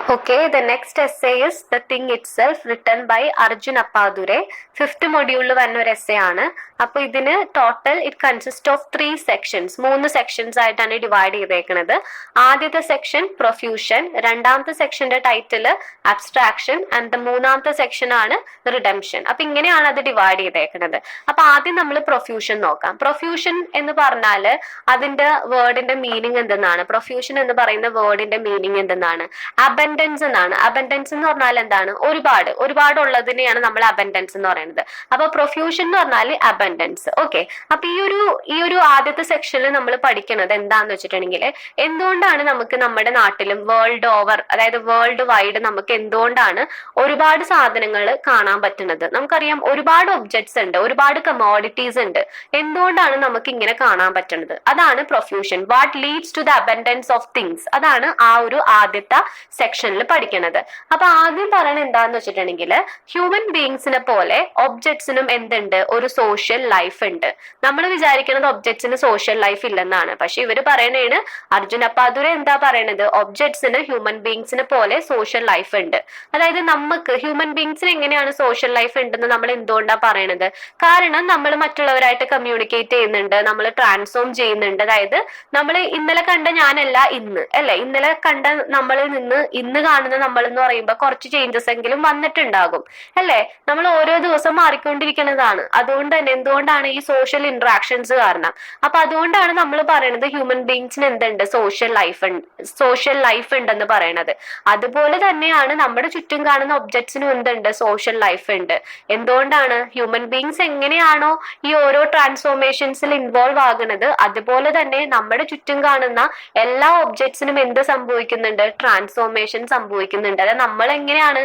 Okay, the next essay is The Thing Itself, written by Arjun Appadure. Fifth module വന്ന ഒരു essay ആണ്. അപ്പോൾ ഇതിന് total it consist of 3 sections. 3 sections ആയിട്ടാണ് divide ചെയ്തേക്കുന്നത്. ആദ്യത്തെ സെക്ഷൻ പ്രൊഫ്യൂഷൻ, രണ്ടാമത്തെ സെക്ഷന്റെ ടൈറ്റിൽ അബ്സ്ട്രാക്ഷൻ ആൻഡ് മൂന്നാമത്തെ സെക്ഷൻ ആണ് റിഡംഷൻ. അപ്പൊ ഇങ്ങനെയാണ് അത് ഡിവൈഡ് ചെയ്തേക്കുന്നത്. അപ്പൊ ആദ്യം നമ്മൾ പ്രൊഫ്യൂഷൻ നോക്കാം. പ്രൊഫ്യൂഷൻ എന്ന് പറഞ്ഞാൽ അതിന്റെ വേർഡിന്റെ മീനിങ് എന്തെന്നാണ്? പ്രൊഫ്യൂഷൻ എന്ന് പറയുന്ന വേർഡിന്റെ മീനിങ് എന്തെന്നാണ്? അബൻഡൻസ് എന്നാണ്. അബൻഡൻസ് എന്ന് പറഞ്ഞാൽ എന്താണ്? ഒരുപാട് ഉള്ളതിനെയാണ് നമ്മൾ അബൻഡൻസ് എന്ന് പറയുന്നത്. അപ്പൊ പ്രൊഫ്യൂഷൻ എന്ന് പറഞ്ഞാൽ അബൻഡൻസ്. ഓക്കെ, അപ്പൊ ഈ ഒരു ആദ്യത്തെ സെക്ഷനിൽ നമ്മൾ പഠിക്കുന്നത് എന്താന്ന് വെച്ചിട്ടുണ്ടെങ്കിൽ എന്തുകൊണ്ടാണ് നമുക്ക് നമ്മുടെ നാട്ടിലും വേൾഡ് ഓവർ, അതായത് വേൾഡ് വൈഡ് നമുക്ക് എന്തുകൊണ്ടാണ് ഒരുപാട് സാധനങ്ങൾ കാണാൻ പറ്റുന്നത്? നമുക്കറിയാം ഒരുപാട് ഒബ്ജക്ട്സ് ഉണ്ട്, ഒരുപാട് കമോഡിറ്റീസ് ഉണ്ട്. എന്തുകൊണ്ടാണ് നമുക്ക് ഇങ്ങനെ കാണാൻ പറ്റുന്നത്? അതാണ് profusion. What leads to the abundance of things, അതാണ് ആ ഒരു ആദ്യത്തെ സെക്ഷനിൽ പഠിക്കുന്നത്. അപ്പൊ ആദ്യം പറയണത് എന്താന്ന് വെച്ചിട്ടുണ്ടെങ്കിൽ ഹ്യൂമൻ ബീങ്സിനെ പോലെ ഒബ്ജക്ട്സിനും എന്തുണ്ട്? ഒരു സോഷ്യൽ ലൈഫ് ഉണ്ട്. നമ്മൾ വിചാരിക്കുന്നത് ഒബ്ജക്ട്സിന് സോഷ്യൽ ലൈഫ് ഇല്ലെന്നാണ്. പക്ഷെ ഇവര് പറയണേണ്, അർജുൻ അപ്പാദുരെ എന്താ പറയണത്? ഒബ്ജക്ട്സിന് ഹ്യൂമൻ ബീങ്സിനെ പോലെ സോഷ്യൽ ലൈഫ് ഉണ്ട്. അതായത് നമുക്ക് ഹ്യൂമൻ ബീങ്സിന് എങ്ങനെയാണ് സോഷ്യൽ ലൈഫ് ഉണ്ടെന്ന് നമ്മൾ എന്തുകൊണ്ടാണ് പറയണത്? കാരണം നമ്മൾ മറ്റുള്ളവരായിട്ട് കമ്മ്യൂണിക്കേറ്റ് ചെയ്യുന്നുണ്ട്, നമ്മൾ ട്രാൻസ്ഫോം ചെയ്യുന്നുണ്ട്. അതായത് നമ്മൾ ഇന്നലെ കണ്ട ഞാനല്ല ഇന്ന്, അല്ലെ? ഇന്നലെ കണ്ട നമ്മളിൽ നിന്ന് ഇന്ന് കാണുന്ന നമ്മൾ എന്ന് പറയുമ്പോൾ കുറച്ച് ചേഞ്ചസ് എങ്കിലും വന്നിട്ടുണ്ടാകും, അല്ലെ? നമ്മൾ ഓരോ ദിവസം മാറിക്കൊണ്ടിരിക്കുന്നതാണ്. അതുകൊണ്ട് തന്നെ എന്തുകൊണ്ടാണ് ഈ സോഷ്യൽ ഇന്ററാക്ഷൻസ് കാരണം. അപ്പൊ അതുകൊണ്ടാണ് നമ്മൾ പറയുന്നത് ഹ്യൂമൻ ബീങ്സിന് എന്തുണ്ട്? സോഷ്യൽ ലൈഫ് ഉണ്ടെന്ന് പറയണത്. അതുപോലെ തന്നെയാണ് നമ്മുടെ ചുറ്റും കാണുന്ന ഒബ്ജക്ട്സിനും എന്തുണ്ട്? സോഷ്യൽ ലൈഫ് ഉണ്ട്. എന്തുകൊണ്ടാണ്? ഹ്യൂമൻ ബീങ്സ് എങ്ങനെയാണോ ഈ ഓരോ ട്രാൻസ്ഫോർമേഷൻസിൽ ഇൻവോൾവ് ആകുന്നത്, അതുപോലെ തന്നെ നമ്മുടെ ചുറ്റും കാണുന്ന എല്ലാ ഒബ്ജക്ട്സിനും എന്ത് സംഭവിക്കുന്നുണ്ട്? ട്രാൻസ്ഫോർമേഷൻ സംഭവിക്കുന്നുണ്ട്. അതായത് നമ്മൾ എങ്ങനെയാണ്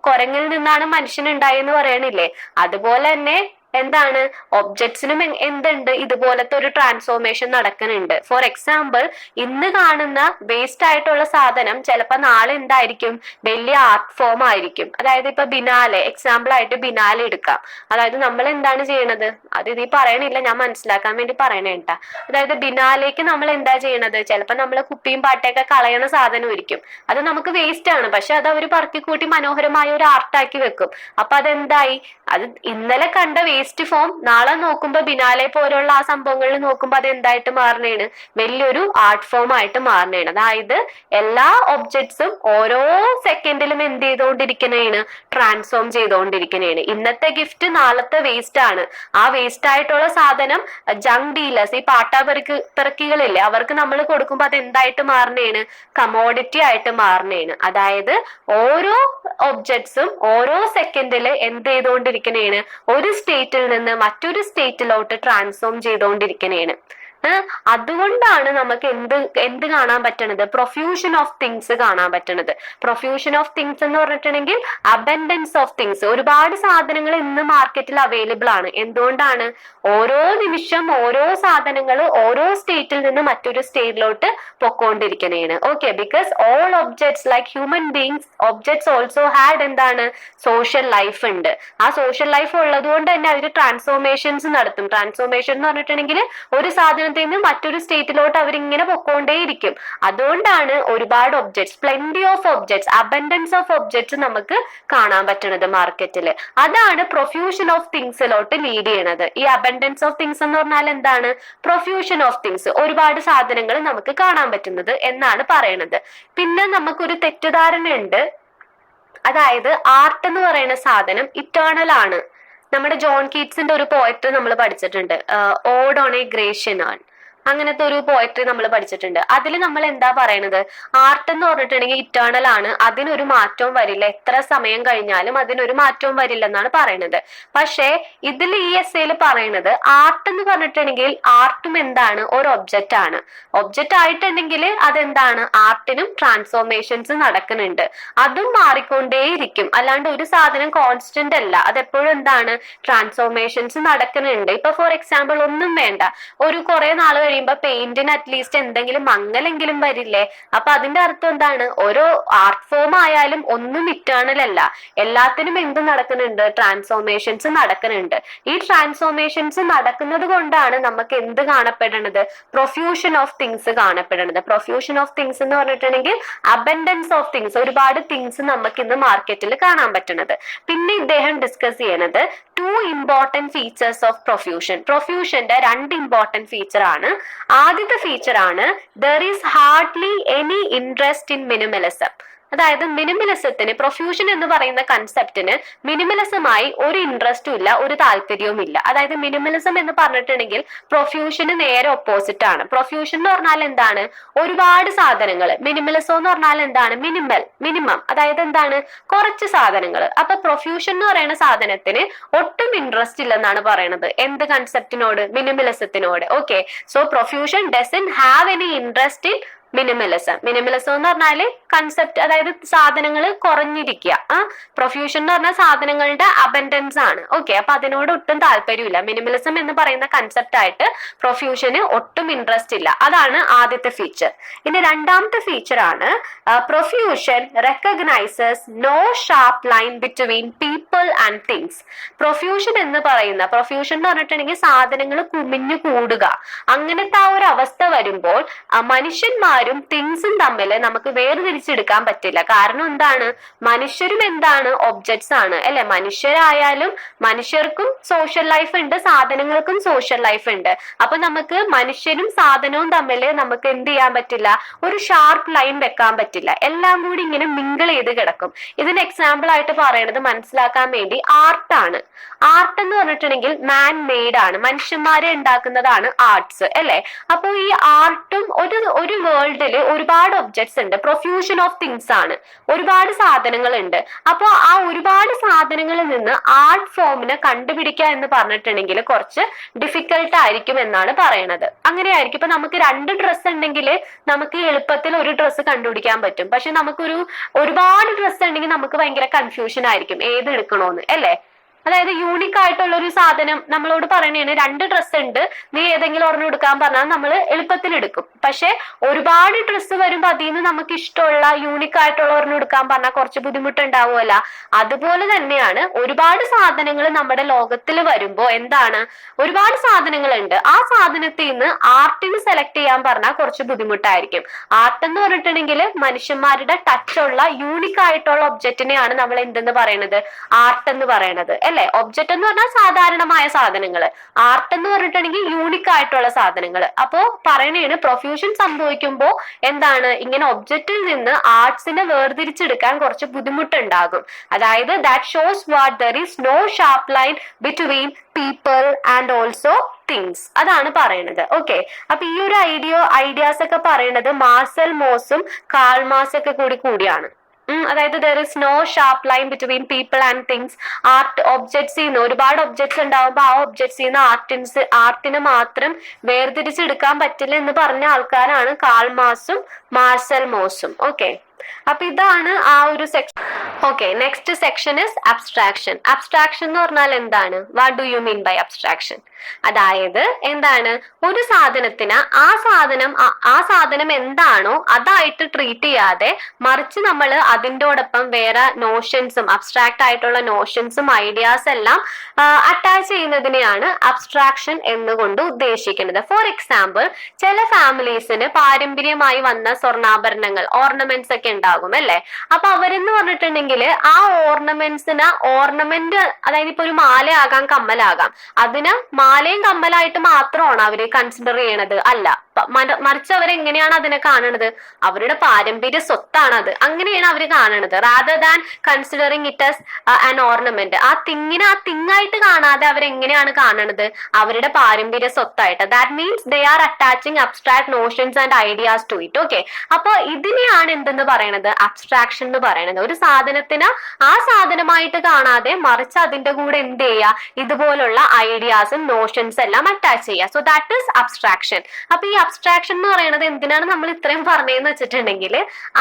കുരങ്ങിൽ നിന്നാണ് മനുഷ്യൻ ഉണ്ടായെന്ന് പറയണില്ലേ, അതുപോലെ തന്നെ എന്താണ് ഒബ്ജക്ട്സിനും എന്തുണ്ട്? ഇതുപോലത്തെ ഒരു ട്രാൻസ്ഫോർമേഷൻ നടക്കുന്നുണ്ട്. ഫോർ എക്സാമ്പിൾ, ഇന്ന് കാണുന്ന വേസ്റ്റ് ആയിട്ടുള്ള സാധനം ചിലപ്പോ നാളെ എന്തായിരിക്കും? വലിയ ആർട്ട് ഫോം ആയിരിക്കും. അതായത് ഇപ്പൊ ബിനാലെ, എക്സാമ്പിൾ ആയിട്ട് ബിനാലെ എടുക്കാം. അതായത് നമ്മൾ എന്താണ് ചെയ്യണത്? അത് ഇത് പറയണില്ല, ഞാൻ മനസ്സിലാക്കാൻ വേണ്ടി പറയണേട്ടാ. അതായത് ബിനാലേക്ക് നമ്മൾ എന്താ ചെയ്യണത്? ചിലപ്പോ നമ്മൾ കുപ്പിയും പാട്ടയൊക്കെ കളയണ സാധനമായിരിക്കും. അത് നമുക്ക് വേസ്റ്റ് ആണ്, പക്ഷെ അത് അവർ പറക്കിക്കൂട്ടി മനോഹരമായ ഒരു ആർട്ടാക്കി വെക്കും. അപ്പൊ അതെന്തായി? അത് ഇന്നലെ കണ്ട വേസ്റ്റ് ഫോം നാളെ നോക്കുമ്പോ ബിനാലെ പോലുള്ള ആ സംഭവങ്ങളിൽ നോക്കുമ്പോ അത് എന്തായിട്ട് മാറണേണ്? വലിയൊരു ആർട്ട് ഫോം ആയിട്ട് മാറണേണ്. അതായത് എല്ലാ ഒബ്ജക്ട്സും ഓരോ സെക്കൻഡിലും എന്ത് ചെയ്തുകൊണ്ടിരിക്കണേണ്? ട്രാൻസ്ഫോം ചെയ്തുകൊണ്ടിരിക്കണേണ്. ഇന്നത്തെ ഗിഫ്റ്റ് നാളത്തെ വേസ്റ്റ് ആണ്. ആ വേസ്റ്റ് ആയിട്ടുള്ള സാധനം ജങ്ക് ഡീലേഴ്സ്, ഈ പിറക്കികളില്ലേ, അവർക്ക് നമ്മൾ കൊടുക്കുമ്പോ അത് എന്തായിട്ട് മാറണേണ്? കമോഡിറ്റി ആയിട്ട് മാറണേണ്. അതായത് ഓരോ ഒബ്ജക്ട്സും ഓരോ സെക്കൻഡില് എന്ത് ചെയ്തുകൊണ്ടിരിക്കണേണ്? ഒരു സ്റ്റേറ്റിൽ നിന്ന് മറ്റൊരു സ്റ്റേറ്റിലോട്ട് ട്രാൻസ്ഫോം ചെയ്തുകൊണ്ടിരിക്കണേണ്. അതുകൊണ്ടാണ് നമുക്ക് എന്ത് കാണാൻ പറ്റണത്? പ്രൊഫ്യൂഷൻ ഓഫ് തിങ്സ് കാണാൻ പറ്റണത്. പ്രൊഫ്യൂഷൻ ഓഫ് തിങ്സ് എന്ന് പറഞ്ഞിട്ടുണ്ടെങ്കിൽ അബൻഡൻസ് ഓഫ് തിങ്സ്. ഒരുപാട് സാധനങ്ങൾ ഇന്ന് മാർക്കറ്റിൽ അവൈലബിൾ ആണ്. എന്തുകൊണ്ടാണ്? ഓരോ നിമിഷം ഓരോ സാധനങ്ങൾ ഓരോ സ്റ്റേറ്റിൽ നിന്ന് മറ്റൊരു സ്റ്റേറ്റിലോട്ട് പൊക്കോണ്ടിരിക്കണേണ്. Okay, because all objects like human beings, objects also had എന്താണ്? സോഷ്യൽ ലൈഫ് ഉണ്ട്. ആ സോഷ്യൽ ലൈഫ് ഉള്ളത് കൊണ്ട് തന്നെ അവർ ട്രാൻസ്ഫോർമേഷൻസ് നടത്തും. ട്രാൻസ്ഫോർമേഷൻ എന്ന് പറഞ്ഞിട്ടുണ്ടെങ്കിൽ ഒരു സാധനത്തിൽ നിന്ന് മറ്റൊരു സ്റ്റേറ്റിലോട്ട് അവരിങ്ങനെ പൊക്കോണ്ടേയിരിക്കും. അതുകൊണ്ടാണ് ഒരുപാട് objects, plenty of objects, abundance of objects നമുക്ക് കാണാൻ പറ്റുന്നത് മാർക്കറ്റിൽ. അതാണ് പ്രൊഫ്യൂഷൻ ഓഫ് തിങ്സിലോട്ട് ലീഡ് ചെയ്യണത്. ഈ അബൻഡൻസ് ഓഫ് തിങ്സ് എന്ന് പറഞ്ഞാൽ എന്താണ്? പ്രൊഫ്യൂഷൻ ഓഫ് തിങ്സ്, ഒരുപാട് സാധനങ്ങൾ നമുക്ക് കാണാൻ പറ്റുന്നത് എന്നാണ് പറയണത്. പിന്നെ നമുക്കൊരു തെറ്റിദ്ധാരണ ഉണ്ട്. അതായത് ആർട്ട് എന്ന് പറയുന്ന സാധനം ഇറ്റേണൽ ആണ്. നമ്മുടെ ജോൺ കീറ്റ്സിന്റെ ഒരു പോയട്രി നമ്മൾ പഠിച്ചിട്ടുണ്ട്, ഓഡ് ഓൺ എ ഗ്രേഷ്യൻ ആൺ. അങ്ങനത്തെ ഒരു പോയട്രി നമ്മൾ പഠിച്ചിട്ടുണ്ട്. അതിൽ നമ്മൾ എന്താ പറയണത്? ആർട്ട് എന്ന് പറഞ്ഞിട്ടുണ്ടെങ്കിൽ ഇറ്റേണൽ ആണ്, അതിനൊരു മാറ്റവും വരില്ല. എത്ര സമയം കഴിഞ്ഞാലും അതിനൊരു മാറ്റവും വരില്ല എന്നാണ് പറയണത്. പക്ഷേ ഇതിൽ ഈ എസ്സേയിൽ പറയണത് ആർട്ട് എന്ന് പറഞ്ഞിട്ടുണ്ടെങ്കിൽ ആർട്ടും എന്താണ്? ഒരു ഒബ്ജക്റ്റ് ആണ്. ഒബ്ജക്റ്റ് ആയിട്ടുണ്ടെങ്കിൽ അതെന്താണ്? ആർട്ടിനും ട്രാൻസ്ഫോർമേഷൻസ് നടക്കുന്നുണ്ട്. അതും മാറിക്കൊണ്ടേയിരിക്കും. അല്ലാണ്ട് ഒരു സാധനം കോൺസ്റ്റന്റ് അല്ല, അതെപ്പോഴും എന്താണ്? ട്രാൻസ്ഫോർമേഷൻസ് നടക്കുന്നുണ്ട്. ഇപ്പൊ ഫോർ എക്സാമ്പിൾ ഒന്നും വേണ്ട, ഒരു കുറെ നാൾ കഴിയുമ്പോൾ കഴിയുമ്പോൾ പെയിന്റിന് അറ്റ്ലീസ്റ്റ് എന്തെങ്കിലും മങ്ങലെങ്കിലും വരില്ലേ? അപ്പൊ അതിന്റെ അർത്ഥം എന്താണ്? ഓരോ ആർട്ട് ഫോം ആയാലും ഒന്നും ഇറ്റേണൽ അല്ല, എല്ലാത്തിനും എന്ത് നടക്കുന്നുണ്ട്? ട്രാൻസ്ഫോർമേഷൻസ് നടക്കുന്നുണ്ട്. ഈ ട്രാൻസ്ഫോർമേഷൻസ് നടക്കുന്നത് കൊണ്ടാണ് നമുക്ക് എന്ത് കാണപ്പെടുന്നത്? പ്രൊഫ്യൂഷൻ ഓഫ് തിങ്സ് കാണപ്പെടുന്നത്. പ്രൊഫ്യൂഷൻ ഓഫ് തിങ്സ് എന്ന് പറഞ്ഞിട്ടുണ്ടെങ്കിൽ അബൻഡൻസ് ഓഫ് തിങ്സ്, ഒരുപാട് തിങ്സ് നമുക്ക് ഇന്ന് മാർക്കറ്റിൽ കാണാൻ പറ്റുന്നത്. പിന്നെ ഇദ്ദേഹം ഡിസ്കസ് ചെയ്യുന്നത് 2 ഇമ്പോർട്ടന്റ് ഫീച്ചേഴ്സ് ഓഫ് പ്രൊഫ്യൂഷൻ. പ്രൊഫ്യൂഷന്റെ 2 ഇമ്പോർട്ടന്റ് ഫീച്ചർ ആണ്. ആദ്യത്തെ ഫീച്ചർ ആണ് there is hardly any interest in minimalism. അതായത് മിനിമലിസത്തിന്, പ്രൊഫ്യൂഷൻ എന്ന് പറയുന്ന കൺസെപ്റ്റിന് മിനിമലിസമായി ഒരു ഇൻട്രസ്റ്റും ഇല്ല, ഒരു താല്പര്യവും ഇല്ല. അതായത് മിനിമലിസം എന്ന് പറഞ്ഞിട്ടുണ്ടെങ്കിൽ പ്രൊഫ്യൂഷന് നേരെ ഓപ്പോസിറ്റ് ആണ്. പ്രൊഫ്യൂഷൻ എന്ന് പറഞ്ഞാൽ എന്താണ്? ഒരുപാട് സാധനങ്ങൾ. മിനിമലിസം എന്ന് പറഞ്ഞാൽ എന്താണ്? മിനിമം. അതായത് എന്താണ്? കുറച്ച് സാധനങ്ങൾ. അപ്പൊ പ്രൊഫ്യൂഷൻ എന്ന് പറയുന്ന സാധനത്തിന് ഒട്ടും ഇൻട്രസ്റ്റ് ഇല്ലെന്നാണ് പറയുന്നത്. എന്ത് കൺസെപ്റ്റിനോട്? മിനിമലിസത്തിനോട്. Okay, so profusion doesn't have any interest in minimalism. Minimalism എന്ന് പറഞ്ഞാല് കൺസെപ്റ്റ്, അതായത് സാധനങ്ങൾ കുറഞ്ഞിരിക്കുക. പ്രൊഫ്യൂഷൻ എന്ന് പറഞ്ഞാൽ സാധനങ്ങളുടെ അബൻഡൻസ് ആണ്. ഓക്കെ, അപ്പൊ അതിനോട് ഒട്ടും താല്പര്യമില്ല. മിനിമലിസം എന്ന് പറയുന്ന കൺസെപ്റ്റ് ആയിട്ട് പ്രൊഫ്യൂഷന് ഒട്ടും ഇൻട്രസ്റ്റ് ഇല്ല. അതാണ് ആദ്യത്തെ ഫീച്ചർ. ഇനി രണ്ടാമത്തെ ഫീച്ചർ ആണ് profusion recognises no sharp line between people and things. Profusion എന്ന് പറഞ്ഞിട്ടുണ്ടെങ്കിൽ സാധനങ്ങൾ കുമിഞ്ഞു കൂടുക, അങ്ങനത്തെ ആ ഒരു അവസ്ഥ വരുമ്പോൾ മനുഷ്യന്മാർ തിങ്സും തമ്മിൽ നമുക്ക് വേർതിരിച്ചെടുക്കാൻ പറ്റില്ല. കാരണം എന്താണ്? മനുഷ്യരും എന്താണ്? ഒബ്ജക്ട്സ് ആണ് അല്ലെ? മനുഷ്യരായാലും മനുഷ്യർക്കും സോഷ്യൽ ലൈഫ് ഉണ്ട്, സാധനങ്ങൾക്കും സോഷ്യൽ ലൈഫ് ഉണ്ട്. അപ്പൊ നമുക്ക് മനുഷ്യനും സാധനവും തമ്മിൽ നമുക്ക് എന്ത് ചെയ്യാൻ പറ്റില്ല? ഒരു ഷാർപ്പ് ലൈൻ വെക്കാൻ പറ്റില്ല. എല്ലാം കൂടി ഇങ്ങനെ മിങ്കിൾ ചെയ്ത് കിടക്കും. ഇതിന് എക്സാമ്പിൾ ആയിട്ട് പറയുന്നത് മനസ്സിലാക്കാൻ വേണ്ടി ആർട്ടാണ്. ആർട്ട് എന്ന് പറഞ്ഞിട്ടുണ്ടെങ്കിൽ മാൻ മെയ്ഡ് ആണ്, മനുഷ്യന്മാരെ ഉണ്ടാക്കുന്നതാണ് ആർട്സ് അല്ലെ? അപ്പൊ ഈ ആർട്ടും ഒരു വേൾഡില് ഒരുപാട് ഒബ്ജക്ട്സ് ഉണ്ട്, പ്രൊഫ്യൂഷൻ ഓഫ് തിങ്സ് ആണ്, ഒരുപാട് സാധനങ്ങൾ ഉണ്ട്. അപ്പൊ ആ ഒരുപാട് സാധനങ്ങളിൽ നിന്ന് ആർട്ട് ഫോമിനെ കണ്ടുപിടിക്കുക എന്ന് പറഞ്ഞിട്ടുണ്ടെങ്കിൽ കുറച്ച് ഡിഫിക്കൽട്ട് ആയിരിക്കും എന്നാണ് പറയണത്. അങ്ങനെയായിരിക്കും. ഇപ്പൊ നമുക്ക് 2 ഡ്രസ്സ് ഉണ്ടെങ്കിൽ നമുക്ക് എളുപ്പത്തിൽ ഒരു ഡ്രസ്സ് കണ്ടുപിടിക്കാൻ പറ്റും. പക്ഷെ ഒരുപാട് ഡ്രസ്സ് ഉണ്ടെങ്കിൽ നമുക്ക് ഭയങ്കര കൺഫ്യൂഷൻ ആയിരിക്കും ഏത് എടുക്കണോന്ന് അല്ലെ? അതായത് യൂണിക് ആയിട്ടുള്ള ഒരു സാധനം നമ്മളോട് പറയണേന് 2 ഡ്രസ്സ് ഉണ്ട്, നീ ഏതെങ്കിലും ഒരെണ്ണം എടുക്കാൻ പറഞ്ഞാൽ നമ്മൾ എളുപ്പത്തിൽ എടുക്കും. പക്ഷെ ഒരുപാട് ഡ്രസ്സ് വരുമ്പോൾ അതിൽ നിന്ന് നമുക്ക് ഇഷ്ടമുള്ള യൂണിക് ആയിട്ടുള്ള ഒരെണ്ണം എടുക്കാൻ പറഞ്ഞാൽ കുറച്ച് ബുദ്ധിമുട്ടുണ്ടാവുമല്ല. അതുപോലെ തന്നെയാണ് ഒരുപാട് സാധനങ്ങൾ നമ്മുടെ ലോകത്തിൽ വരുമ്പോൾ എന്താണ്? ഒരുപാട് സാധനങ്ങൾ ഉണ്ട്, ആ സാധനത്തിൽ നിന്ന് ആർട്ടിന് സെലക്ട് ചെയ്യാൻ പറഞ്ഞാൽ കുറച്ച് ബുദ്ധിമുട്ടായിരിക്കും. ആർട്ട് എന്ന് പറഞ്ഞിട്ടുണ്ടെങ്കിൽ മനുഷ്യന്മാരുടെ ടച്ച് ഉള്ള യൂണിക് ആയിട്ടുള്ള ഒബ്ജക്റ്റിനെയാണ് നമ്മൾ എന്തെന്ന് പറയുന്നത്? ആർട്ട് എന്ന് പറയുന്നത് അല്ലെ? ഒബ്ജക്റ്റ് എന്ന് പറഞ്ഞാൽ സാധാരണമായ സാധനങ്ങൾ, ആർട്ട് എന്ന് പറഞ്ഞിട്ടുണ്ടെങ്കിൽ യൂണിക് ആയിട്ടുള്ള സാധനങ്ങൾ. അപ്പോ പറയണേന് പ്രൊഫ്യൂഷൻ സംഭവിക്കുമ്പോൾ എന്താണ്? ഇങ്ങനെ ഒബ്ജക്റ്റിൽ നിന്ന് ആർട്സിനെ വേർതിരിച്ചെടുക്കാൻ കുറച്ച് ബുദ്ധിമുട്ടുണ്ടാകും. അതായത് that shows what there is no sharp line between people and also things. അതാണ് പറയണത്. ഓക്കെ, അപ്പൊ ഈ ഒരു ഐഡിയാസ് ഒക്കെ പറയണത് മാർസൽ മോസും കാൾ മാർക്സും ഒക്കെ കൂടിയാണ്. അതായത് there is no sharp line between people and things. Art objects നിന്ന് ഒരുപാട് ഒബ്ജക്ട്സ് ഉണ്ടാവുമ്പോൾ ആ ഒബ്ജക്ട്സ് നിന്ന് ആർട്ടിനെ മാത്രം വേർതിരിച്ചെടുക്കാൻ പറ്റില്ല എന്ന് പറഞ്ഞ ആൾക്കാരാണ് കാൾ മാർക്സും മാർസൽ മോസും. ഓക്കെ, അപ്പൊ ഇതാണ് ആ ഒരു section. Okay, next section is abstraction. Abstraction എന്ന് പറഞ്ഞാൽ എന്താണ്? What do you mean by abstraction? അതായത് എന്താണ്? ഒരു സാധനത്തിന് ആ സാധനം എന്താണോ അതായിട്ട് ട്രീറ്റ് ചെയ്യാതെ മറിച്ച് നമ്മൾ അതിൻ്റെയോടൊപ്പം വേറെ നോഷൻസും അബ്സ്ട്രാക്ട് ആയിട്ടുള്ള നോഷൻസും ഐഡിയാസ് എല്ലാം അറ്റാച്ച് ചെയ്യുന്നതിനെയാണ് അബ്സ്ട്രാക്ഷൻ എന്നുകൊണ്ട് ഉദ്ദേശിക്കുന്നത്. ഫോർ എക്സാമ്പിൾ, ചില ഫാമിലീസിന് പാരമ്പര്യമായി വന്ന സ്വർണ്ണാഭരണങ്ങൾ, ഓർണമെന്റ്സ് ഒക്കെ ഉണ്ടാകും അല്ലെ? അപ്പൊ അവരെന്ന് പറഞ്ഞിട്ടുണ്ടെങ്കിൽ ആ ഓർണമെന്റ്, അതായത് ഇപ്പൊ ഒരു മാലയാകാം, കമ്മലാകാം, അതിന് മാലയും കമ്മലായിട്ട് മാത്രമാണ് അവര് കൺസിഡർ ചെയ്യണത് അല്ല. മറിച്ച് അവരെങ്ങനെയാണ് അതിനെ കാണുന്നത്? അവരുടെ പാരമ്പര്യ സ്വത്താണ് അത്, അങ്ങനെയാണ് അവര് കാണുന്നത്. Rather than considering it as an ornament. ആ തിങ്ങായിട്ട് കാണാതെ അവരെങ്ങനെയാണ് കാണുന്നത്? അവരുടെ പാരമ്പര്യ സ്വത്തായിട്ട്. That means they are attaching abstract notions and ideas to it. Okay, അപ്പൊ ഇതിനെയാണ് എന്തെന്ന് പറയണത്? അബ്സ്ട്രാക്ഷൻ എന്ന് പറയുന്നത്. ഒരു സാധനത്തിന് ആ സാധനമായിട്ട് കാണാതെ മറിച്ച് അതിന്റെ കൂടെ എന്ത് ചെയ്യുക? ഇതുപോലുള്ള ഐഡിയാസും നോഷൻസ് എല്ലാം അറ്റാച്ച് ചെയ്യുക. So that is abstraction. അപ്പൊ ഈ അബ്സ്ട്രാക്ഷൻ എന്ന് പറയുന്നത് എന്തിനാണ് നമ്മൾ ഇത്രയും പറഞ്ഞതെന്ന് വെച്ചിട്ടുണ്ടെങ്കിൽ,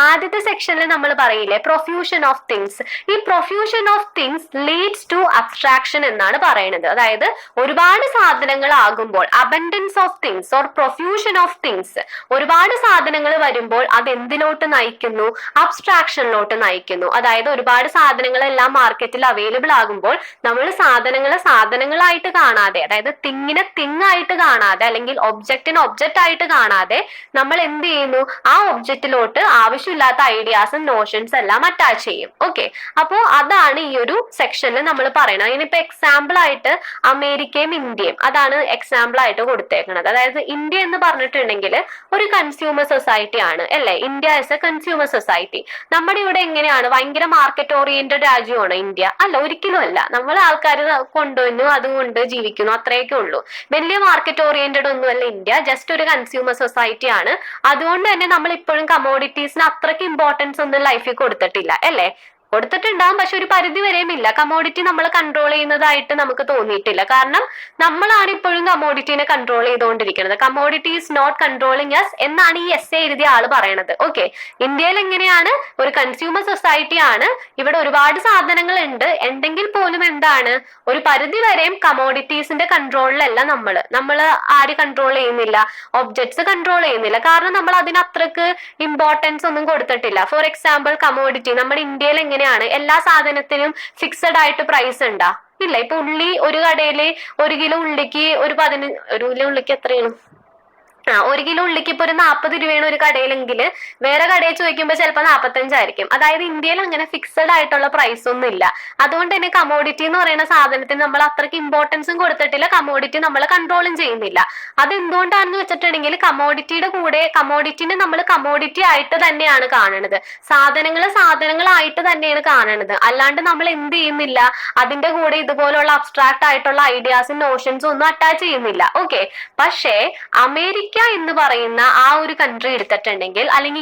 ആദ്യത്തെ സെക്ഷനിൽ നമ്മൾ പറയില്ലേ പ്രൊഫ്യൂഷൻ ഓഫ് തിങ്സ്, ഈ profusion of things leads to abstraction എന്നാണ് പറയുന്നത്. അതായത് ഒരുപാട് സാധനങ്ങൾ ആകുമ്പോൾ, abundance of things or profusion of things, ഒരുപാട് സാധനങ്ങൾ വരുമ്പോൾ അത് എന്തിലോട്ട് നയിക്കുന്നു? അബ്സ്ട്രാക്ഷനിലോട്ട് നയിക്കുന്നു. അതായത് ഒരുപാട് സാധനങ്ങളെല്ലാം മാർക്കറ്റിൽ അവൈലബിൾ ആകുമ്പോൾ നമ്മൾ സാധനങ്ങളെ സാധനങ്ങളായിട്ട് കാണാതെ, അതായത് തിങ്ങിനെ തിങ്ങായിട്ട് കാണാതെ, അല്ലെങ്കിൽ ഒബ്ജക്റ്റിനെ ഒബ്ജക്റ്റ് ആയിട്ട് കാണാതെ നമ്മൾ എന്ത് ചെയ്യുന്നു? ആ ഒബ്ജക്റ്റിലോട്ട് ആവശ്യമില്ലാത്ത ഐഡിയാസും നോഷൻസ് എല്ലാം അറ്റാച്ച് ചെയ്യും. ഓക്കെ, അപ്പോ അതാണ് ഈ ഒരു സെക്ഷനിൽ നമ്മൾ പറയുന്നത്. അതിനിപ്പോ എക്സാമ്പിൾ ആയിട്ട് അമേരിക്കയും ഇന്ത്യയും, അതാണ് എക്സാമ്പിൾ ആയിട്ട് കൊടുത്തേക്കുന്നത്. അതായത് ഇന്ത്യ എന്ന് പറഞ്ഞിട്ടുണ്ടെങ്കിൽ ഒരു കൺസ്യൂമർ സൊസൈറ്റി ആണ് അല്ലെ? India as A consumer society. നമ്മുടെ ഇവിടെ എങ്ങനെയാണ്? ഭയങ്കര മാർക്കറ്റ് ഓറിയന്റഡ് രാജ്യമാണ് ഇന്ത്യ? അല്ല, ഒരിക്കലും അല്ല. നമ്മൾ ആൾക്കാർ കൊണ്ടുവന്നു, അതുകൊണ്ട് ജീവിക്കുന്നു, അത്രയൊക്കെ ഉള്ളൂ. വലിയ മാർക്കറ്റ് ഓറിയന്റഡ് ഒന്നുമല്ല ഇന്ത്യ, ജസ്റ്റ് ഒരു കൺസ്യൂമർ സൊസൈറ്റി ആണ്. അതുകൊണ്ട് തന്നെ നമ്മൾ ഇപ്പോഴും കമോഡിറ്റീസിന് അത്രയ്ക്ക് ഇമ്പോർട്ടൻസ് ഒന്നും ലൈഫിൽ കൊടുത്തിട്ടില്ല അല്ലെ? കൊടുത്തിട്ടുണ്ടാവും, പക്ഷെ ഒരു പരിധി വരെയും ഇല്ല. കമോഡിറ്റി നമ്മൾ കൺട്രോൾ ചെയ്യുന്നതായിട്ട് നമുക്ക് തോന്നിയിട്ടില്ല. കാരണം നമ്മളാണ് ഇപ്പോഴും കമോഡിറ്റിനെ കൺട്രോൾ ചെയ്തുകൊണ്ടിരിക്കുന്നത്. Commodity is not controlling us എന്നാണ് ഈ എസ്സേ എഴുതിയ ആള് പറയണത്. ഓക്കെ, ഇന്ത്യയിൽ എങ്ങനെയാണ്? ഒരു കൺസ്യൂമർ സൊസൈറ്റി ആണ്, ഇവിടെ ഒരുപാട് സാധനങ്ങൾ ഉണ്ട്, ഉണ്ടെങ്കിൽ പോലും എന്താണ്, ഒരു പരിധി വരെയും കമോഡിറ്റീസിന്റെ കൺട്രോളിലല്ല നമ്മൾ ആര് കൺട്രോൾ ചെയ്യുന്നില്ല? ഒബ്ജക്ട്സ് കൺട്രോൾ ചെയ്യുന്നില്ല. കാരണം നമ്മൾ അതിന് അത്രക്ക് ഇമ്പോർട്ടൻസ് ഒന്നും കൊടുത്തിട്ടില്ല. ഫോർ എക്സാമ്പിൾ കമോഡിറ്റി, നമ്മുടെ ഇന്ത്യയിൽ എങ്ങനെയാണ്? എല്ലാ സാധനത്തിനും ഫിക്സഡ് ആയിട്ട് പ്രൈസ് ഉണ്ടാ? ഇല്ല. ഇപ്പൊ ഉള്ളി, ഒരു കടയില് 1 കിലോ ഉള്ളിക്ക് ഒരു കിലോ ഉള്ളിക്ക് എത്രയാണ്? 1 കിലോ ഉള്ളിക്ക് ഇപ്പൊ ഒരു 40 രൂപയാണ് ഒരു കടയിലെങ്കിൽ വേറെ കടയിൽ ചോദിക്കുമ്പോൾ ചിലപ്പോൾ 45 ആയിരിക്കും. അതായത് ഇന്ത്യയിൽ അങ്ങനെ ഫിക്സഡ് ആയിട്ടുള്ള പ്രൈസ് ഒന്നും ഇല്ല. അതുകൊണ്ട് തന്നെ കമോഡിറ്റി എന്ന് പറയുന്ന സാധനത്തിന് നമ്മൾ അത്രയ്ക്ക് ഇമ്പോർട്ടൻസും കൊടുത്തിട്ടില്ല, കമോഡിറ്റി നമ്മൾ കൺട്രോളും ചെയ്യുന്നില്ല. അതെന്തുകൊണ്ടാണെന്ന് വെച്ചിട്ടുണ്ടെങ്കിൽ കമോഡിറ്റിനെ നമ്മൾ കമോഡിറ്റി ആയിട്ട് തന്നെയാണ് കാണുന്നത്, സാധനങ്ങളായിട്ട് തന്നെയാണ് കാണുന്നത്. അല്ലാണ്ട് നമ്മൾ എന്ത് ചെയ്യുന്നില്ല? അതിന്റെ കൂടെ ഇതുപോലുള്ള അബ്സ്ട്രാക്ട് ആയിട്ടുള്ള ഐഡിയാസും നോഷൻസും ഒന്നും അറ്റാച്ച് ചെയ്യുന്നില്ല. ഓക്കെ, പക്ഷേ അമേരിക്ക എന്ന് പറയുന്ന ആ ഒരു കൺട്രി എടുത്തിട്ടുണ്ടെങ്കിൽ, അല്ലെങ്കിൽ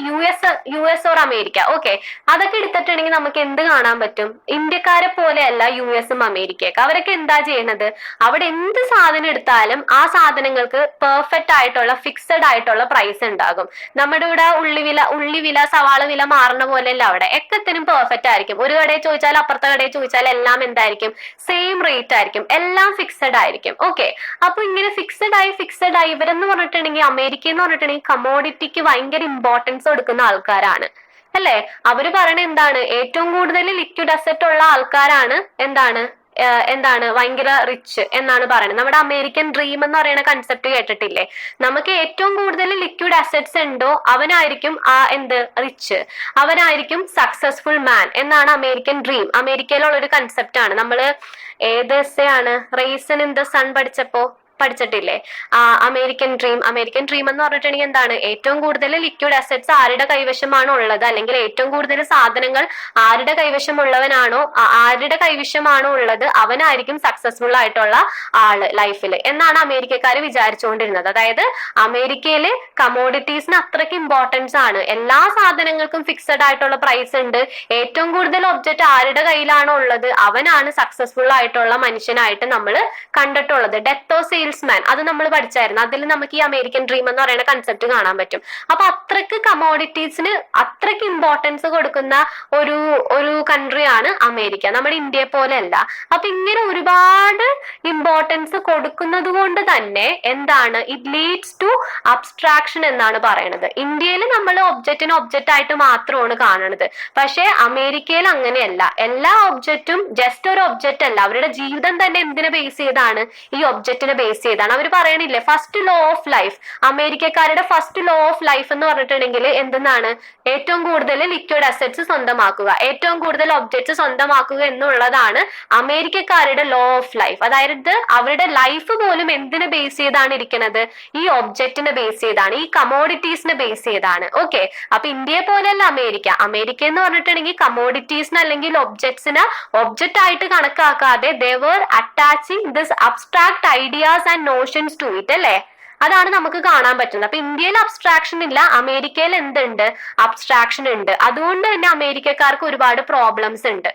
U S or America, okay, അതൊക്കെ എടുത്തിട്ടുണ്ടെങ്കിൽ നമുക്ക് എന്ത് കാണാൻ പറ്റും? ഇന്ത്യക്കാരെ പോലെയല്ല യു എസും അമേരിക്കയൊക്കെ. അവരൊക്കെ എന്താ ചെയ്യണത്? അവിടെ എന്ത് സാധനം എടുത്താലും ആ സാധനങ്ങൾക്ക് പെർഫെക്റ്റ് ആയിട്ടുള്ള ഫിക്സഡ് ആയിട്ടുള്ള പ്രൈസ് ഉണ്ടാകും. നമ്മുടെ ഇവിടെ ഉള്ളിവില സവാള വില മാറുന്ന പോലെയല്ല, അവിടെ എക്കത്തിനും പെർഫെക്റ്റ് ആയിരിക്കും. ഒരു കടയിൽ ചോദിച്ചാൽ അപ്പുറത്തെ കടയിൽ ചോദിച്ചാൽ എല്ലാം എന്തായിരിക്കും? സെയിം റേറ്റ് ആയിരിക്കും, എല്ലാം ഫിക്സഡ് ആയിരിക്കും. ഓക്കെ, അപ്പൊ ഇങ്ങനെ ഫിക്സഡ് ആയി ഇവരെന്ന് പറഞ്ഞിട്ടുണ്ടെങ്കിൽ, അമേരിക്ക എന്ന് പറഞ്ഞിട്ടുണ്ടെങ്കിൽ കമോഡിറ്റിക്ക് ഭയങ്കര ഇമ്പോർട്ടൻസ് കൊടുക്കുന്ന ആൾക്കാരാണ് അല്ലെ? അവര് പറയണ എന്താണ്? ഏറ്റവും കൂടുതൽ ലിക്വിഡ് അസറ്റ് ഉള്ള ആൾക്കാരാണ് എന്താണ് ഭയങ്കര റിച്ച് എന്നാണ് പറയുന്നത്. നമ്മുടെ അമേരിക്കൻ ഡ്രീം എന്ന് പറയുന്ന കൺസെപ്റ്റ് കേട്ടിട്ടില്ലേ? നമുക്ക് ഏറ്റവും കൂടുതൽ ലിക്വിഡ് അസറ്റ്സ് ഉണ്ടോ അവനായിരിക്കും റിച്ച്, അവനായിരിക്കും സക്സസ്ഫുൾ മാൻ എന്നാണ് അമേരിക്കൻ ഡ്രീം. അമേരിക്കയിലുള്ള ഒരു കൺസെപ്റ്റ് ആണ്. നമ്മള് ഏത് എസ്സേ ആണ്? റീസൺ ഇൻ ദ സൺ പഠിച്ചിട്ടില്ലേ? അമേരിക്കൻ ഡ്രീം എന്ന് പറഞ്ഞിട്ടുണ്ടെങ്കിൽ എന്താണ്? ഏറ്റവും കൂടുതൽ ലിക്വിഡ് അസറ്റ്സ് ആരുടെ കൈവശമാണോ ഉള്ളത്, അല്ലെങ്കിൽ ഏറ്റവും കൂടുതൽ സാധനങ്ങൾ ആരുടെ കൈവശമാണോ ഉള്ളത് അവനായിരിക്കും സക്സസ്ഫുൾ ആയിട്ടുള്ള ആള് ലൈഫിൽ എന്നാണ് അമേരിക്കക്കാര് വിചാരിച്ചുകൊണ്ടിരുന്നത്. അതായത് അമേരിക്കയില് കമോഡിറ്റീസിന് അത്രയ്ക്ക് ഇമ്പോർട്ടൻസ് ആണ്. എല്ലാ സാധനങ്ങൾക്കും ഫിക്സഡ് ആയിട്ടുള്ള പ്രൈസ് ഉണ്ട്. ഏറ്റവും കൂടുതൽ ഒബ്ജക്റ്റ് ആരുടെ കയ്യിലാണോ ഉള്ളത് അവനാണ് സക്സസ്ഫുൾ ആയിട്ടുള്ള മനുഷ്യനായിട്ട് നമ്മൾ കണ്ടിട്ടുള്ളത്. ഡെത്ത് ഓഫ് സെയിൽസ്മാൻ, അത് നമ്മൾ പഠിച്ചായിരുന്നു. അതിൽ നമുക്ക് ഈ അമേരിക്കൻ ഡ്രീം എന്ന് പറയുന്ന കൺസെപ്റ്റ് കാണാൻ പറ്റും. അപ്പൊ അത്രയ്ക്ക് കമോഡിറ്റീസിന് അത്രയ്ക്ക് ഇമ്പോർട്ടൻസ് കൊടുക്കുന്ന ഒരു കൺട്രിയാണ് അമേരിക്ക. നമ്മുടെ ഇന്ത്യയെ പോലെ അല്ല. അപ്പൊ ഇങ്ങനെ ഒരുപാട് ഇമ്പോർട്ടൻസ് കൊടുക്കുന്നത് കൊണ്ട് തന്നെ എന്താണ്? ഇറ്റ് ലീഡ്സ് ടു അബ്സ്ട്രാക്ഷൻ എന്നാണ് പറയുന്നത്. ഇന്ത്യയിൽ നമ്മൾ ഒബ്ജക്റ്റിനെ ഒബ്ജക്റ്റ് ആയിട്ട് മാത്രമാണ് കാണുന്നത്. പക്ഷെ അമേരിക്കയിൽ അങ്ങനെയല്ല. എല്ലാ ഒബ്ജക്റ്റും ജസ്റ്റ് ഒരു ഒബ്ജക്റ്റ് അല്ല. അവരുടെ ജീവിതം തന്നെ എന്തിനെ ബേസ് ചെയ്താണ്? ഈ ഒബ്ജക്റ്റിനെ ബേസ് ചെയ്താണ്. അവർ പറയണില്ലേ ഫസ്റ്റ് ലോ ഓഫ് ലൈഫ്, അമേരിക്കക്കാരുടെ ഫസ്റ്റ് ലോ ഓഫ് ലൈഫ് എന്ന് പറഞ്ഞിട്ടുണ്ടെങ്കിൽ എന്തെന്നാണ്? ഏറ്റവും കൂടുതൽ ലിക്വിഡ് അസറ്റ്സ് സ്വന്തമാക്കുക, ഏറ്റവും കൂടുതൽ ഒബ്ജക്ട്സ് സ്വന്തമാക്കുക എന്നുള്ളതാണ് അമേരിക്കക്കാരുടെ ലോ ഓഫ് ലൈഫ്. അതായത് അവരുടെ ലൈഫ് പോലും എന്തിനെ ബേസ് ചെയ്താണ് ഇരിക്കുന്നത്? ഈ ഒബ്ജക്റ്റിനെ ബേസ് ചെയ്താണ്, ഈ കമോഡിറ്റീസിനെ ബേസ് ചെയ്താണ്. ഓക്കെ, അപ്പൊ ഇന്ത്യയെ പോലെയല്ല അമേരിക്ക എന്ന് പറഞ്ഞിട്ടുണ്ടെങ്കിൽ കമോഡിറ്റീസിന് അല്ലെങ്കിൽ ഒബ്ജക്ട്സിനെ ഒബ്ജക്റ്റ് ആയിട്ട് കണക്കാക്കാതെ they were attaching this abstract ideas and notions to it അല്ലേ? അതാണ് നമുക്ക് കാണാൻ പറ്റുന്നത്. അപ്പൊ ഇന്ത്യയിൽ അബ്സ്ട്രാക്ഷൻ ഇല്ല, അമേരിക്കയിൽ എന്തുണ്ട്? അബ്സ്ട്രാക്ഷൻ ഉണ്ട്. അതുകൊണ്ട് തന്നെ അമേരിക്കക്കാർക്ക് ഒരുപാട് പ്രോബ്ലംസ് ഉണ്ട്.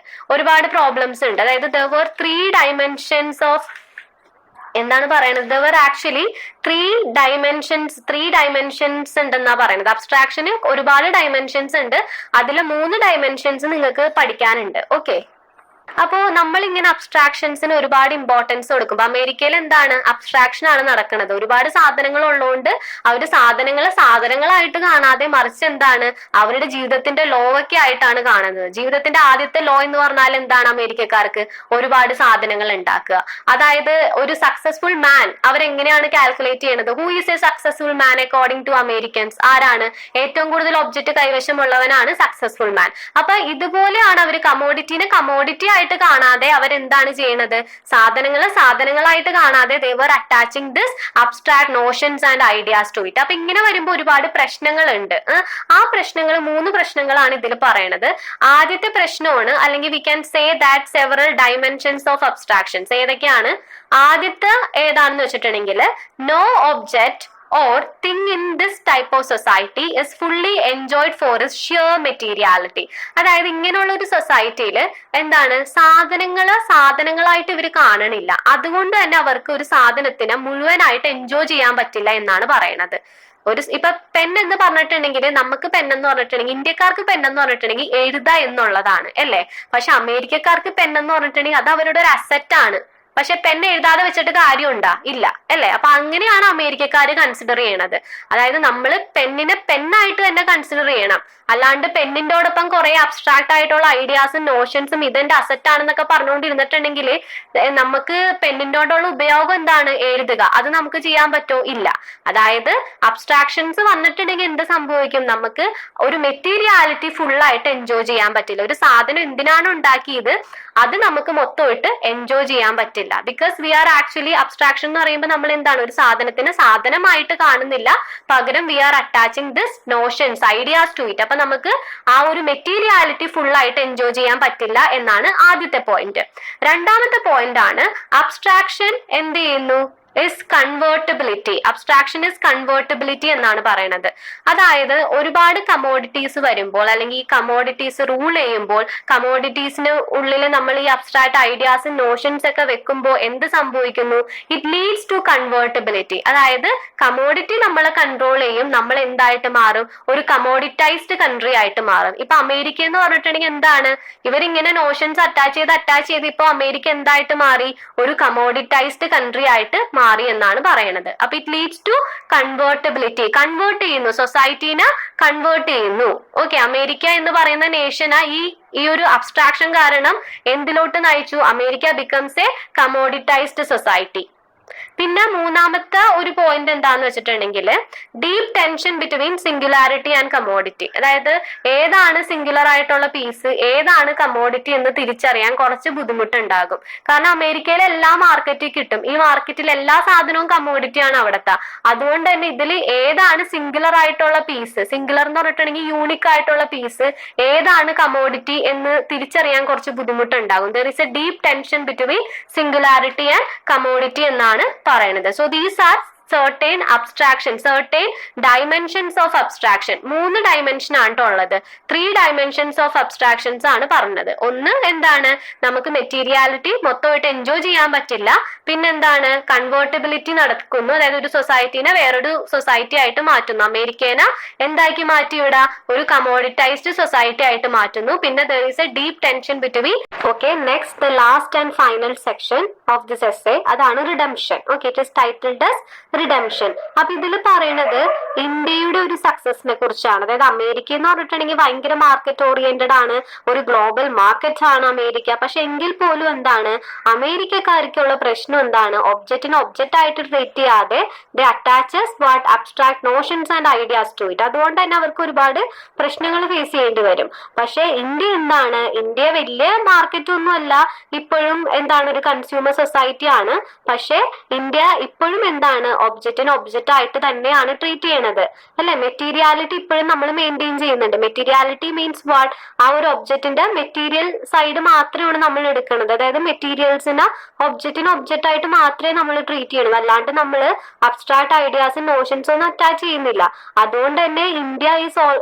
അതായത് there were 3 dimensions of എന്താണ് പറയുന്നത്, ദർ ആക്ച്വലി ത്രീ ഡയമെൻഷൻസ് ഉണ്ടെന്നാ പറയുന്നത്. അബ്സ്ട്രാക്ഷന് ഒരുപാട് ഡയമെൻഷൻസ് ഉണ്ട്, അതിൽ 3 ഡയമെൻഷൻസ് നിങ്ങൾക്ക് പഠിക്കാനുണ്ട്. ഓക്കെ, അപ്പോ നമ്മൾ ഇങ്ങനെ അബ്സ്ട്രാക്ഷൻസിന് ഒരുപാട് ഇമ്പോർട്ടൻസ് കൊടുക്കുമ്പോൾ അമേരിക്കയിൽ എന്താണ് അബ്സ്ട്രാക്ഷൻ ആണ് നടക്കുന്നത്. ഒരുപാട് സാധനങ്ങൾ ഉള്ളതുകൊണ്ട് അവര് സാധനങ്ങളായിട്ട് കാണാതെ മറിച്ച് എന്താണ് അവരുടെ ജീവിതത്തിന്റെ ലോ ഒക്കെ ആയിട്ടാണ് കാണുന്നത്. ജീവിതത്തിന്റെ ആദ്യത്തെ ലോ എന്ന് പറഞ്ഞാൽ എന്താണ് അമേരിക്കക്കാർക്ക് ഒരുപാട് സാധനങ്ങൾ ഉണ്ടാക്കുക. അതായത് ഒരു സക്സസ്ഫുൾ മാൻ അവരെങ്ങനെയാണ് കാൽക്കുലേറ്റ് ചെയ്യുന്നത്? Who is A successful man according to Americans? ആരാണ് ഏറ്റവും കൂടുതൽ ഒബ്ജക്റ്റ് കൈവശമുള്ളവനാണ് സക്സസ്ഫുൾ മാൻ. അപ്പൊ ഇതുപോലെയാണ് അവർ കമോഡിറ്റിനെ കമോഡിറ്റി ആയിട്ട് കാണാതെ അവരെന്താണ് ചെയ്യുന്നത്, സാധനങ്ങളായിട്ട് കാണാതെ they were attaching this abstract notions and ideas to it. അപ്പൊ ഇങ്ങനെ വരുമ്പോൾ ഒരുപാട് പ്രശ്നങ്ങളുണ്ട്. ആ പ്രശ്നങ്ങൾ 3 പ്രശ്നങ്ങളാണ് ഇതിൽ പറയണത്. ആദ്യത്തെ പ്രശ്നമാണ്, അല്ലെങ്കിൽ we can say that several dimensions of abstractions. ഏതൊക്കെയാണ്? ആദ്യത്തെ ഏതാണെന്ന് വെച്ചിട്ടുണ്ടെങ്കിൽ no object or thing in this type of society is fully enjoyed for its sheer materiality. അതായത് ഇങ്ങനെയുള്ള ഒരു സൊസൈറ്റിയിൽ എന്താണ് സാധനങ്ങളായിട്ട് ഇവർ കാണണില്ല, അതുകൊണ്ട് തന്നെ അവർക്ക് ഒരു സാധനത്തിനെ മുഴുവനായിട്ട് എൻജോയ് ചെയ്യാൻ പറ്റില്ല എന്നാണ് പറയണത്. ഇപ്പൊ പെൻ എന്ന് പറഞ്ഞിട്ടുണ്ടെങ്കിൽ നമുക്ക് പെൻ എന്ന് പറഞ്ഞിട്ടുണ്ടെങ്കിൽ ഇന്ത്യക്കാർക്ക് പെൻ എന്ന് പറഞ്ഞിട്ടുണ്ടെങ്കിൽ എഴുതാ എന്നുള്ളതാണ് അല്ലേ. പക്ഷെ അമേരിക്കക്കാർക്ക് പെൻ എന്ന് പറഞ്ഞിട്ടുണ്ടെങ്കിൽ അത് അവരുടെ ഒരു അസറ്റ് ആണ്. പക്ഷെ പെൻ എഴുതാതെ വെച്ചിട്ട് കാര്യമുണ്ടാ? ഇല്ല അല്ലെ. അപ്പൊ അങ്ങനെയാണ് അമേരിക്കക്കാര് കൺസിഡർ ചെയ്യണത്. അതായത് നമ്മൾ പെന്നിനെ പെന്നായിട്ട് തന്നെ കൺസിഡർ ചെയ്യണം, അല്ലാണ്ട് പെന്നിൻ്റെയോടൊപ്പം കുറെ അബ്സ്ട്രാക്ട് ആയിട്ടുള്ള ഐഡിയാസും നോഷൻസും ഇതെന്റെ അസറ്റ് ആണെന്നൊക്കെ പറഞ്ഞുകൊണ്ടിരുന്നിട്ടുണ്ടെങ്കിൽ നമുക്ക് പെന്നിൻ്റെയോടുള്ള ഉപയോഗം എന്താണ്? എഴുതുക. അത് നമുക്ക് ചെയ്യാൻ പറ്റോ? ഇല്ല. അതായത് അബ്സ്ട്രാക്ഷൻസ് വന്നിട്ടുണ്ടെങ്കിൽ എന്ത് സംഭവിക്കും? നമുക്ക് ഒരു മെറ്റീരിയാലിറ്റി ഫുള്ളായിട്ട് എൻജോയ് ചെയ്യാൻ പറ്റില്ല. ഒരു സാധനം എന്തിനാണ് ഉണ്ടാക്കിയത് അത് നമുക്ക് മൊത്തമായിട്ട് എൻജോയ് ചെയ്യാൻ പറ്റില്ല. Because we are actually abstraction എന്ന് പറയുമ്പോൾ നമ്മൾ എന്താണ് ഒരു സാധനത്തിന് സാധനമായിട്ട് കാണുന്നില്ല, പകരം V R attaching this notions ideas to it. അപ്പൊ നമുക്ക് ആ ഒരു മെറ്റീരിയാലിറ്റി ഫുള്ളായിട്ട് എൻജോയ് ചെയ്യാൻ പറ്റില്ല എന്നാണ് ആദ്യത്തെ പോയിന്റ്. രണ്ടാമത്തെ പോയിന്റ് ആണ് അബ്സ്ട്രാക്ഷൻ എന്ത് ചെയ്യുന്നു? Is convertibility. Abstraction is convertibility എന്നാണ് പറയുന്നത്. അതായത് ഒരുപാട് കമോഡിറ്റീസ് വരുമ്പോൾ, അല്ലെങ്കിൽ ഈ കമോഡിറ്റീസ് റൂൾ ചെയ്യുമ്പോൾ, കമോഡിറ്റീസിന് ഉള്ളിൽ നമ്മൾ ഈ അബ്സ്ട്രാക്ട് ഐഡിയാസും നോഷൻസ് ഒക്കെ വെക്കുമ്പോൾ എന്ത് സംഭവിക്കുന്നു? It leads to convertibility. അതായത് കമോഡിറ്റി നമ്മളെ കൺട്രോൾ ചെയ്യും, നമ്മൾ എന്തായിട്ട് മാറും? ഒരു കമോഡിറ്റൈസ്ഡ് കൺട്രി ആയിട്ട് മാറും. ഇപ്പൊ അമേരിക്ക എന്ന് പറഞ്ഞിട്ടുണ്ടെങ്കിൽ എന്താണ്? ഇവരിങ്ങനെ നോഷൻസ് അറ്റാച്ച് ചെയ്ത് ഇപ്പൊ അമേരിക്ക എന്തായിട്ട് മാറി? ഒരു കമോഡിറ്റൈസ്ഡ് കൺട്രി ആയിട്ട് മാറി എന്നാണ് പറയുന്നത്. അപ്പൊ it leads to convertibility. Convert ചെയ്യുന്നു, സൊസൈറ്റീനെ കൺവേർട്ട് ചെയ്യുന്നു. ഓക്കെ, അമേരിക്ക എന്ന് പറയുന്ന നേഷന് ഈ ഒരു അബ്സ്ട്രാക്ഷൻ കാരണം എന്തിലോട്ട് നയിച്ചു? America becomes a commoditized society. പിന്നെ മൂന്നാമത്തെ ഒരു പോയിന്റ് എന്താന്ന് വെച്ചിട്ടുണ്ടെങ്കിൽ deep tension between singularity and commodity. അതായത് ഏതാണ് സിംഗുലർ ആയിട്ടുള്ള പീസ്, ഏതാണ് കമോഡിറ്റി എന്ന് തിരിച്ചറിയാൻ കുറച്ച് ബുദ്ധിമുട്ടുണ്ടാകും. കാരണം അമേരിക്കയിലെ എല്ലാ മാർക്കറ്റിൽ കിട്ടും, ഈ മാർക്കറ്റിൽ എല്ലാ സാധനവും കമോഡിറ്റി ആണ് അവിടുത്തെ. അതുകൊണ്ട് തന്നെ ഇതിൽ ഏതാണ് സിംഗുലർ ആയിട്ടുള്ള പീസ്, സിംഗുലർ എന്ന് പറഞ്ഞിട്ടുണ്ടെങ്കിൽ യൂണിക് ആയിട്ടുള്ള പീസ്, ഏതാണ് കമോഡിറ്റി എന്ന് തിരിച്ചറിയാൻ കുറച്ച് ബുദ്ധിമുട്ടുണ്ടാകും. There is A deep tension between singularity and commodity എന്നാണ് പറയുന്നത്. So these are certain dimensions of abstraction. 3 dimension ആണ് ഉള്ളത്. 3 dimensions of abstractions ആണ് പറഞ്ഞത്. ഒന്ന് എന്താണ്? നമുക്ക് മെറ്റീരിയാലിറ്റി മൊത്തമായിട്ട് എൻജോയ് ചെയ്യാൻ പറ്റില്ല. പിന്നെന്താണ്? കൺവേർട്ടബിലിറ്റി നടക്കുന്നു, അതായത് ഒരു സൊസൈറ്റിനെ വേറൊരു സൊസൈറ്റി ആയിട്ട് മാറ്റുന്നു. അമേരിക്കനെ എന്താക്കി മാറ്റിവിടാ? ഒരു കമോഡിറ്റൈസ്ഡ് സൊസൈറ്റി ആയിട്ട് മാറ്റുന്നു. പിന്നെ there is a deep tension between. Okay, next the last and final section of this essay, അതാണ് redemption. Okay, it is titled as redemption. അപ്പൊ ഇതിൽ പറയുന്നത് ഇന്ത്യയുടെ ഒരു സക്സസിനെ കുറിച്ചാണ്. അതായത് അമേരിക്ക എന്ന് പറഞ്ഞിട്ടുണ്ടെങ്കിൽ ഭയങ്കര മാർക്കറ്റ് ഓറിയന്റഡ് ആണ്, ഒരു ഗ്ലോബൽ മാർക്കറ്റ് ആണ് അമേരിക്ക. പക്ഷെ എങ്കിൽ പോലും എന്താണ് അമേരിക്കക്കാർക്കുള്ള പ്രശ്നം എന്താണ്? ഒബ്ജക്റ്റിനെ ഒബ്ജക്റ്റ് ആയിട്ട് ട്രീറ്റ് ചെയ്യാതെ they attaches what abstract notions and ideas to it. അതുകൊണ്ട് തന്നെ അവർക്ക് ഒരുപാട് പ്രശ്നങ്ങൾ ഫേസ് ചെയ്യേണ്ടി വരും. പക്ഷെ ഇന്ത്യ എന്താണ്? ഇന്ത്യ വലിയ മാർക്കറ്റ് ഒന്നും അല്ല, ഇപ്പോഴും എന്താണ് ഒരു കൺസ്യൂമർ സൊസൈറ്റി ആണ്. പക്ഷെ ഇന്ത്യ ഇപ്പോഴും എന്താണ് ഒബ്ജക്റ്റിന് ഒബ്ജക്റ്റ് ആയിട്ട് തന്നെയാണ് ട്രീറ്റ് ചെയ്യണത് അല്ലെ. മെറ്റീരിയാലിറ്റി ഇപ്പോഴും നമ്മൾ മെയിൻറ്റെയിൻ ചെയ്യുന്നുണ്ട്. മെറ്റീരിയാലിറ്റി മീൻസ് വാട്ട്, ആ ഒരു ഒബ്ജക്റ്റിന്റെ മെറ്റീരിയൽ സൈഡ് മാത്രമാണ് നമ്മൾ എടുക്കുന്നത്. അതായത് മെറ്റീരിയൽസിനെ ഒബ്ജക്റ്റിന് ഒബ്ജക്റ്റ് ആയിട്ട് മാത്രമേ നമ്മൾ ട്രീറ്റ് ചെയ്യണത്, അല്ലാണ്ട് നമ്മൾ അബ്സ്ട്രാക്ട് ഐഡിയാസും നോഷൻസ് ഒന്നും അറ്റാച്ച് ചെയ്യുന്നില്ല. അതുകൊണ്ട് തന്നെ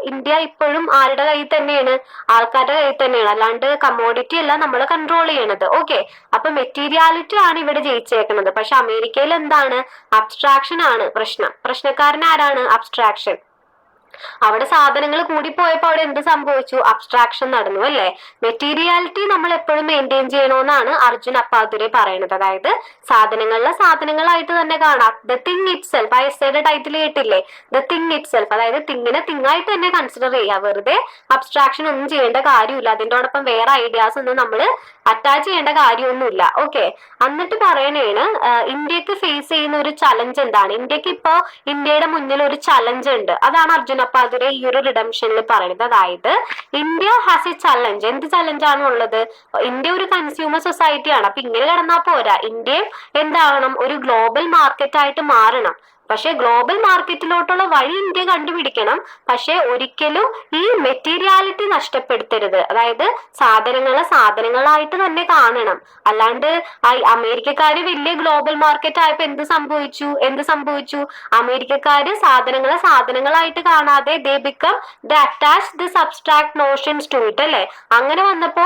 ഇന്ത്യ ഇപ്പോഴും ആരുടെ കയ്യിൽ തന്നെയാണ്? ആൾക്കാരുടെ കയ്യിൽ തന്നെയാണ്, അല്ലാണ്ട് കമ്മോഡിറ്റി അല്ല നമ്മൾ കൺട്രോൾ ചെയ്യണത്. ഓക്കെ, അപ്പൊ മെറ്റീരിയാലിറ്റി ആണ് ഇവിടെ ജയിച്ചേക്കുന്നത്. പക്ഷെ അമേരിക്കയിൽ എന്താണ്? അബ്സ്ട്രാക്ഷൻ ആണ് പ്രശ്നക്കാരൻ ആരാണ്? അബ്സ്ട്രാക്ഷൻ. അവിടെ സാധനങ്ങൾ കൂടിപ്പോയപ്പോ അവിടെ എന്ത് സംഭവിച്ചു? അബ്സ്ട്രാക്ഷൻ നടന്നു അല്ലെ. മെറ്റീരിയാലിറ്റി നമ്മൾ എപ്പോഴും മെയിൻറ്റെയിൻ ചെയ്യണമെന്നാണ് അർജുൻ അപ്പാദുരെ പറയുന്നത്. അതായത് സാധനങ്ങളിലെ സാധനങ്ങളായിട്ട് തന്നെ കാണാം. ദ തിങ് ഇറ്റ് സെൽഫ്, ആ എസ്സേയുടെ ടൈറ്റിൽ കേട്ടില്ലേ? ദ തിങ് ഇറ്റ് സെൽഫ്, അതായത് തിങ്ങിനെ തിങ്ങായിട്ട് തന്നെ കൺസിഡർ ചെയ്യുക. വെറുതെ അബ്സ്ട്രാക്ഷൻ ഒന്നും ചെയ്യേണ്ട കാര്യമില്ല. അതിൻ്റെയോടൊപ്പം വേറെ ഐഡിയാസ് ഒന്നും നമ്മൾ അറ്റാച്ച് ചെയ്യേണ്ട കാര്യമൊന്നുമില്ല. ഓക്കെ, എന്നിട്ട് പറയണേണ് ഇന്ത്യക്ക് ഫേസ് ചെയ്യുന്ന ഒരു ചലഞ്ച് എന്താണ്? ഇന്ത്യയുടെ മുന്നിൽ ഒരു ചലഞ്ച് ഉണ്ട്. അതാണ് അർജുൻ അപ്പാദുരെ ഈ ഒരു റിഡംഷനിൽ പറയുന്നത്. അതായത് ഇന്ത്യ ഹാസ് എ ചലഞ്ച്. എന്ത് ചലഞ്ചാണ് ഉള്ളത്? ഇന്ത്യ ഒരു കൺസ്യൂമർ സൊസൈറ്റി ആണ്. അപ്പൊ ഇങ്ങനെ കിടന്നാൽ പോരാ, ഇന്ത്യ എന്താവണം? ഒരു ഗ്ലോബൽ മാർക്കറ്റ് ആയിട്ട് മാറണം. പക്ഷെ ഗ്ലോബൽ മാർക്കറ്റിലോട്ടുള്ള വഴി ഇന്ത്യ കണ്ടുപിടിക്കണം. പക്ഷെ ഒരിക്കലും ഈ മെറ്റീരിയാലിറ്റി നഷ്ടപ്പെടുത്തരുത്. അതായത് സാധനങ്ങളായിട്ട് തന്നെ കാണണം. അല്ലാണ്ട് അമേരിക്കക്കാര് വലിയ ഗ്ലോബൽ മാർക്കറ്റ് ആയപ്പോ എന്ത് സംഭവിച്ചു? അമേരിക്കക്കാര് സാധനങ്ങളായിട്ട് കാണാതെ they attach this abstract notions to it അല്ലെ. അങ്ങനെ വന്നപ്പോ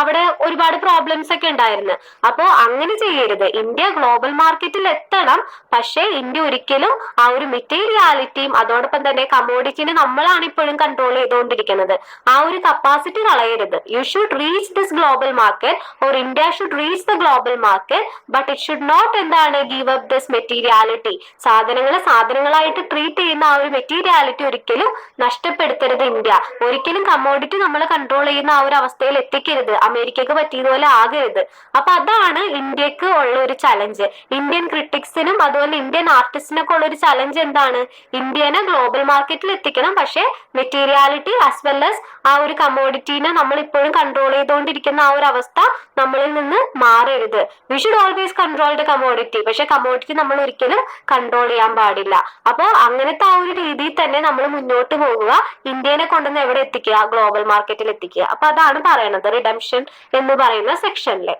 അവിടെ ഒരുപാട് പ്രോബ്ലംസ് ഒക്കെ ഉണ്ടായിരുന്നു. അപ്പോ അങ്ങനെ ചെയ്യരുത്. ഇന്ത്യ ഗ്ലോബൽ മാർക്കറ്റിൽ എത്തണം. പക്ഷെ ഇന്ത്യ ഒരിക്കലും ആ ഒരു മെറ്റീരിയാലിറ്റിയും അതോടൊപ്പം തന്നെ കമ്മോഡിറ്റിനെ നമ്മളാണ് ഇപ്പോഴും കൺട്രോൾ ചെയ്തുകൊണ്ടിരിക്കുന്നത്. ആ ഒരു കപ്പാസിറ്റി കളയരുത്. You should reach this global market or India should reach the global market, but it should not give up this materiality. സാധനങ്ങളായിട്ട് ട്രീറ്റ് ചെയ്യുന്ന ആ ഒരു മെറ്റീരിയാലിറ്റി ഒരിക്കലും നഷ്ടപ്പെടുത്തരുത് ഇന്ത്യ. ഒരിക്കലും കമ്മോഡിറ്റി നമ്മൾ കൺട്രോൾ ചെയ്യുന്ന ആ ഒരു അവസ്ഥയിൽ എത്തിക്കരുത്. അമേരിക്കക്ക് പറ്റിയതുപോലെ ആകരുത്. അപ്പൊ അതാണ് ഇന്ത്യക്ക് ഉള്ള ഒരു ചലഞ്ച്. ഇന്ത്യൻ ക്രിട്ടിക്സിനും അതുപോലെ ഇന്ത്യൻ ആർട്ടിസ്റ്റിനൊക്കെ ഉള്ള ഒരു ചലഞ്ച് എന്താണ്? ഇന്ത്യനെ ഗ്ലോബൽ മാർക്കറ്റിൽ എത്തിക്കണം. പക്ഷെ മെറ്റീരിയാലിറ്റി ആസ് വെൽ ആസ് ആ ഒരു കമ്മോഡിറ്റീനെ നമ്മൾ ഇപ്പോഴും കൺട്രോൾ ചെയ്തുകൊണ്ടിരിക്കുന്ന ആ ഒരു അവസ്ഥ നമ്മളിൽ നിന്ന് മാറരുത്. We should always control the commodity. പക്ഷെ കമ്മോഡിറ്റി നമ്മൾ ഒരിക്കലും കൺട്രോൾ ചെയ്യാൻ പാടില്ല. അപ്പൊ അങ്ങനത്തെ ആ ഒരു രീതിയിൽ തന്നെ നമ്മൾ മുന്നോട്ട് പോകുക. ഇന്ത്യനെ കൊണ്ടുവന്ന് എവിടെ എത്തിക്കുക? ഗ്ലോബൽ മാർക്കറ്റിൽ എത്തിക്കുക. അപ്പൊ അതാണ് പറയണത് റിഡംഷൻ എന്ന് പറയുന്ന സെക്ഷനില്.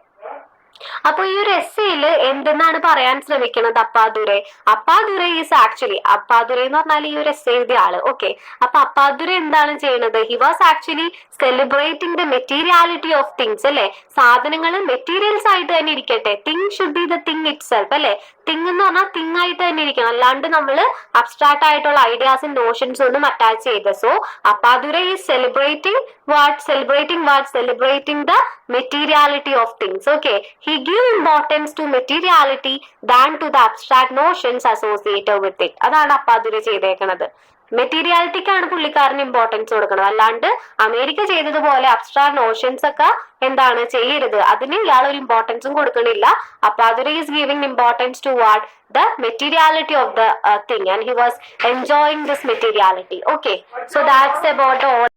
അപ്പൊ ഈ ഒരു എസ്സേയിൽ എന്തെന്നാണ് പറയാൻ ശ്രമിക്കുന്നത് അപ്പാദുരെ ഈസ് ആക്ച്വലി, അപ്പാദുരെ എന്ന് പറഞ്ഞാൽ ഈ ഒരു എസ്സേ എഴുതിയ ആള്. ഓക്കെ, അപ്പൊ അപ്പാദുരെ എന്താണ് ചെയ്യുന്നത്? He was actually celebrating the materiality of things അല്ലെ. സാധനങ്ങൾ മെറ്റീരിയൽസ് ആയിട്ട് തന്നെ ഇരിക്കട്ടെ. Thing should be the thing it self അല്ലെ. തിങ് എന്ന് പറഞ്ഞാൽ തിങ് ആയിട്ട് തന്നെ ഇരിക്കണം, അല്ലാണ്ട് നമ്മൾ അബ്സ്ട്രാക്ട് ആയിട്ടുള്ള ഐഡിയാസും നോഷൻസും ഒന്നും അറ്റാച്ച് ചെയ്ത്. So Appadurai is celebrating the materiality of things. Okay, he give importance to materiality than to the abstract notions associated with it. അതാണ് അപ്പാദുരെ ചെയ്തേക്കണത്. മെറ്റീരിയാലിറ്റിക്കാണ് പുള്ളിക്കാരന് ഇമ്പോർട്ടൻസ് കൊടുക്കണം, അല്ലാണ്ട് അമേരിക്ക ചെയ്തതുപോലെ അബ്സ്ട്രാക്ട് നോഷൻസ് ഒക്കെ എന്താണ് ചെയ്യരുത്. അതിന് ഇയാൾ ഒരു ഇമ്പോർട്ടൻസും കൊടുക്കണില്ല. Appadurai is giving importance to what? the materiality of the thing, and he was enjoying this materiality. Okay, so that's about all.